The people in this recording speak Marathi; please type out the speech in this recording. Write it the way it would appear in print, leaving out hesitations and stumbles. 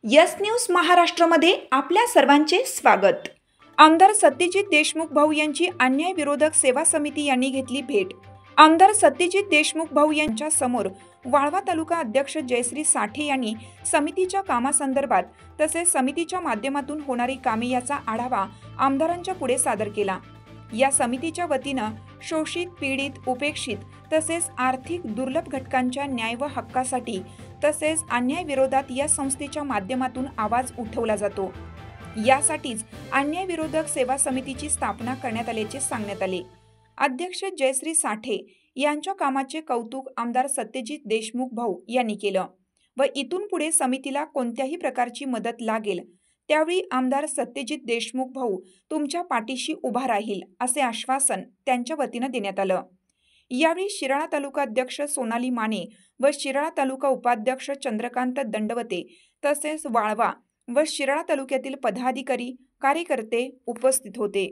यस न्यूज महाराष्ट्रामध्ये आपल्या सर्वांचे स्वागत। आमदार सत्यजित देशमुख भाऊ यांची अन्याय विरोधक सेवा समिती यांनी घेतली भेट। आमदार सत्यजित देशमुख भाऊ यांच्या समोर वाळवा तालुका अध्यक्ष जयश्री साठे यांनी समितीच्या कामासंदर्भात तसेच समितीच्या माध्यमातून होणारी कामे याचा आढावा आमदारांच्या पुढे सादर केला। या समितीच्या वतीने शोषित, पीडित, उपेक्षित तसेच आर्थिक दुर्लभ घटकांच्या न्याय व हक्कासाठी तसेच अन्याय विरोधात या संस्थेच्या माध्यमातून आवाज उठवला जातो। यासाठीच अन्याय विरोधक सेवा समितीची स्थापना करण्यात आल्याचे सांगण्यात आले। अध्यक्ष जयश्री साठे यांच्या कामाचे कौतुक आमदार सत्यजित देशमुख भाऊ यांनी केलं व इथून पुढे समितीला कोणत्याही प्रकारची मदत लागेल त्यावेळी आमदार सत्यजित देशमुख भाऊ तुमच्या पाठीशी उभा राहील असे आश्वासन त्यांच्या वतीने देण्यात आलं। यावेळी शिराळा तालुका अध्यक्ष सोनाली माने व शिराळा तालुका उपाध्यक्ष चंद्रकांत दंडवते तसेच वाळवा व शिराळा तालुक्यातील पदाधिकारी कार्यकर्ते उपस्थित होते।